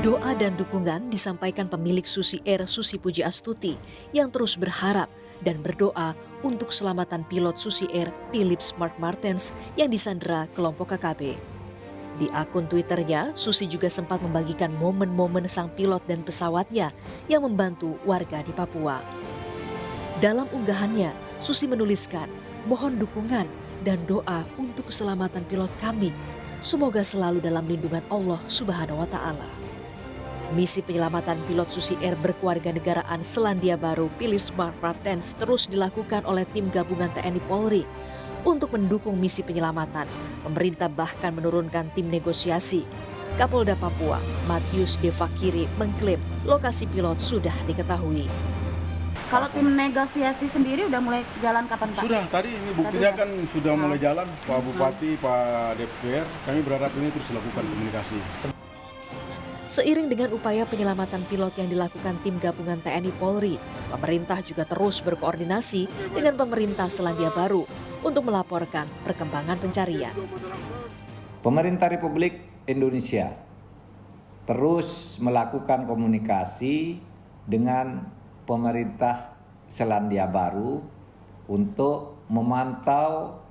Doa dan dukungan disampaikan pemilik Susi Air Susi Pujiastuti yang terus berharap dan berdoa untuk keselamatan pilot Susi Air Philips Mark Martens yang disandera kelompok KKB. Di akun Twitternya, Susi juga sempat membagikan momen-momen sang pilot dan pesawatnya yang membantu warga di Papua. Dalam unggahannya, Susi menuliskan, "Mohon dukungan dan doa untuk keselamatan pilot kami. Semoga selalu dalam lindungan Allah Subhanahu wa Ta'ala." Misi penyelamatan pilot Susi Air berkewarganegaraan Selandia Baru Philips Mark Martens terus dilakukan oleh tim gabungan TNI Polri. Untuk mendukung misi penyelamatan, pemerintah bahkan menurunkan tim negosiasi. Kapolda Papua, Matius Devakiri, mengklaim lokasi pilot sudah diketahui. Kalau tim negosiasi sendiri udah mulai jalan kapan, Pak? Sudah, tadi ini buktinya kan sudah mulai jalan, Pak Bupati, Pak DPR. Kami berharap ini terus dilakukan komunikasi. Seiring dengan upaya penyelamatan pilot yang dilakukan tim gabungan TNI Polri, pemerintah juga terus berkoordinasi dengan pemerintah Selandia Baru untuk melaporkan perkembangan pencarian. Pemerintah Republik Indonesia terus melakukan komunikasi dengan pemerintah Selandia Baru untuk memantau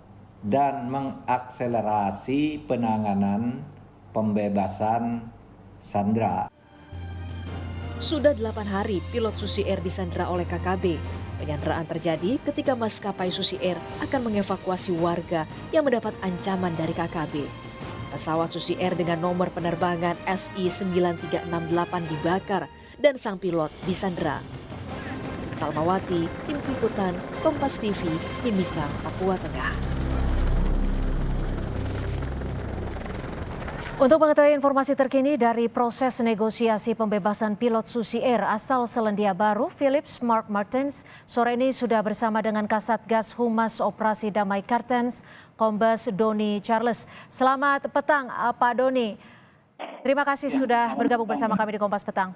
dan mengakselerasi penanganan pembebasan sandera. Sudah 8 hari pilot Susi Air disandera oleh KKB. Penyanderaan terjadi ketika maskapai Susi Air akan mengevakuasi warga yang mendapat ancaman dari KKB. Pesawat Susi Air dengan nomor penerbangan SI 9368 dibakar dan sang pilot disandera. Salmawati, Tim Liputan, Kompas TV, Mimika, Papua Tengah. Untuk mengetahui informasi terkini dari proses negosiasi pembebasan pilot Susi Air asal Selandia Baru, Philips Mark Martens, sore ini sudah bersama dengan Kasatgas Humas Operasi Damai Kartens, Kombes Doni Charles. Selamat petang, Pak Doni. Terima kasih sudah bergabung bersama kami di Kompas Petang.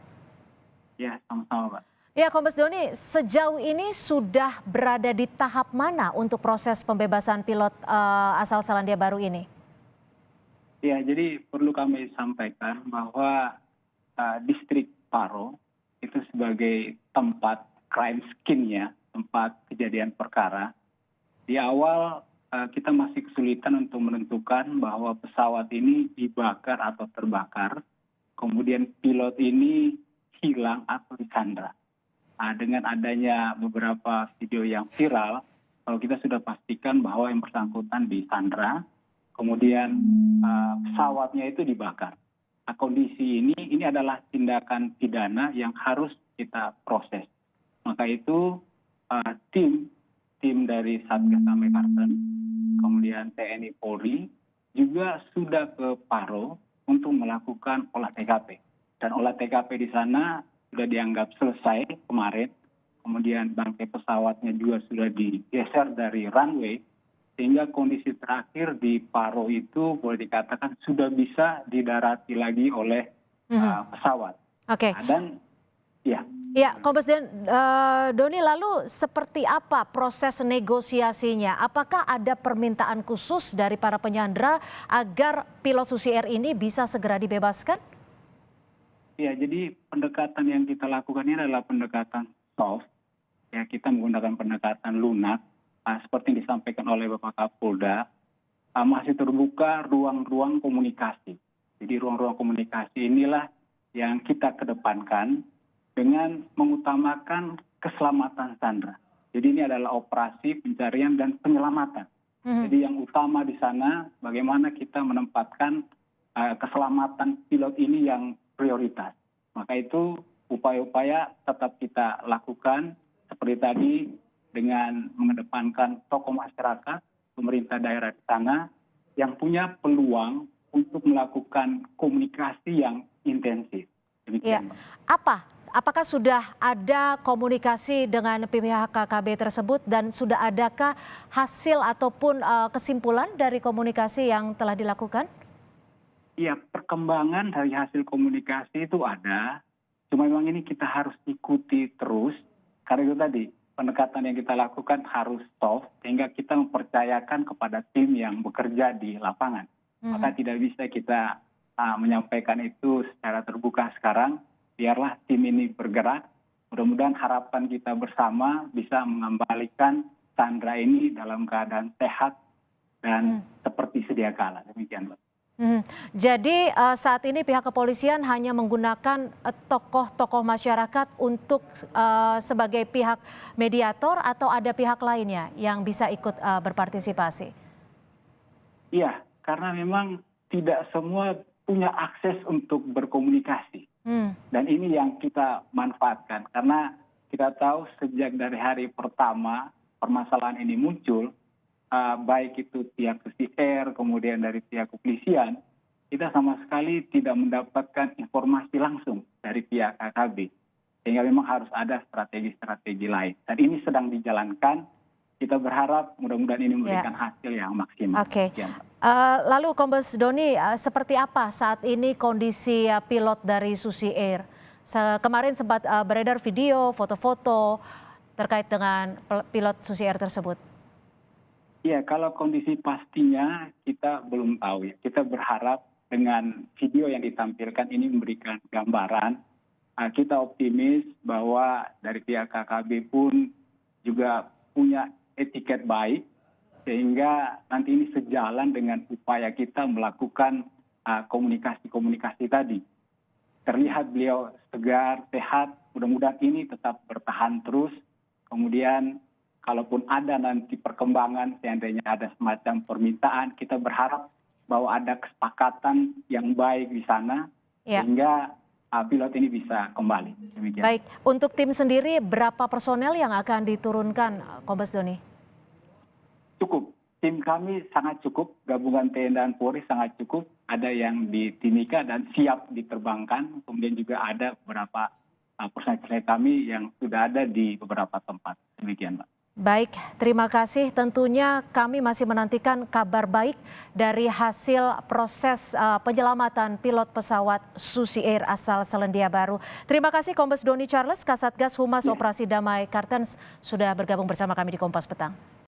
Ya, sama-sama, Pak. Ya, Kombes Doni, sejauh ini sudah berada di tahap mana untuk proses pembebasan pilot asal Selandia Baru ini? Ya, jadi perlu kami sampaikan bahwa distrik Paro itu sebagai tempat crime scene-nya, tempat kejadian perkara. Di awal kita masih kesulitan untuk menentukan bahwa pesawat ini dibakar atau terbakar, kemudian pilot ini hilang atau disandra. Dengan adanya beberapa video yang viral, kalau kita sudah pastikan bahwa yang bersangkutan disandra, kemudian pesawatnya itu dibakar. Nah, kondisi ini adalah tindakan pidana yang harus kita proses. Maka itu tim dari Satgas Damai Kartens, kemudian TNI Polri juga sudah ke Paro untuk melakukan olah TKP. Dan olah TKP di sana sudah dianggap selesai kemarin. Kemudian bangkai pesawatnya juga sudah digeser dari runway. Sehingga kondisi terakhir di Paro itu boleh dikatakan sudah bisa didarati lagi oleh pesawat. Oke. Dan ya. Ya, Kombes Doni, lalu seperti apa proses negosiasinya? Apakah ada permintaan khusus dari para penyandera agar pilot Susi Air ini bisa segera dibebaskan? Ya, jadi pendekatan yang kita lakukan ini adalah pendekatan soft. Ya, kita menggunakan pendekatan lunak. Seperti yang disampaikan oleh Bapak Kapolda, masih terbuka ruang-ruang komunikasi. Jadi ruang-ruang komunikasi inilah yang kita kedepankan dengan mengutamakan keselamatan sandera. Jadi ini adalah operasi pencarian dan penyelamatan. Jadi yang utama di sana bagaimana kita menempatkan keselamatan pilot ini yang prioritas. Maka itu upaya-upaya tetap kita lakukan seperti tadi, dengan mengedepankan tokoh masyarakat, pemerintah daerah di sana yang punya peluang untuk melakukan komunikasi yang intensif. Demikian, ya. Apakah sudah ada komunikasi dengan pihak KKB tersebut dan sudah adakah hasil ataupun kesimpulan dari komunikasi yang telah dilakukan? Iya, perkembangan dari hasil komunikasi itu ada. Cuma memang ini kita harus ikuti terus. Karena itu tadi, pendekatan yang kita lakukan harus soft sehingga kita mempercayakan kepada tim yang bekerja di lapangan. Maka tidak bisa kita menyampaikan itu secara terbuka sekarang. Biarlah tim ini bergerak. Mudah-mudahan harapan kita bersama bisa mengembalikan Sandra ini dalam keadaan sehat dan seperti sedia kala. Demikian, Mbak. Jadi saat ini pihak kepolisian hanya menggunakan tokoh-tokoh masyarakat untuk sebagai pihak mediator atau ada pihak lainnya yang bisa ikut berpartisipasi? Iya, karena memang tidak semua punya akses untuk berkomunikasi. Dan ini yang kita manfaatkan karena kita tahu sejak dari hari pertama permasalahan ini muncul, baik itu pihak Susi Air, kemudian dari pihak kepolisian, kita sama sekali tidak mendapatkan informasi langsung dari pihak KKB. Sehingga memang harus ada strategi-strategi lain. Dan ini sedang dijalankan. Kita berharap mudah-mudahan ini memberikan hasil yang maksimal. Oke. Lalu Kombes Doni, seperti apa saat ini kondisi pilot dari Susi Air? Kemarin sempat beredar video, foto-foto terkait dengan pilot Susi Air tersebut. Iya, kalau kondisi pastinya kita belum tahu ya. Kita berharap dengan video yang ditampilkan ini memberikan gambaran. Kita optimis bahwa dari pihak KKB pun juga punya etiket baik, sehingga nanti ini sejalan dengan upaya kita melakukan komunikasi-komunikasi tadi. Terlihat beliau segar, sehat, mudah-mudahan ini tetap bertahan terus. Kemudian kalaupun ada nanti perkembangan, seandainya ada semacam permintaan, kita berharap bahwa ada kesepakatan yang baik di sana, sehingga pilot ini bisa kembali. Demikian. Baik, untuk tim sendiri berapa personel yang akan diturunkan, Kombes Doni? Cukup, tim kami sangat cukup, gabungan TNI dan Polri sangat cukup, ada yang di Timika dan siap diterbangkan, kemudian juga ada beberapa personel kami yang sudah ada di beberapa tempat. Demikian, Mbak. Baik, terima kasih. Tentunya kami masih menantikan kabar baik dari hasil proses penyelamatan pilot pesawat Susi Air asal Selandia Baru. Terima kasih Kombes Doni Charles, Kasatgas Humas Operasi Damai Kartens sudah bergabung bersama kami di Kompas Petang.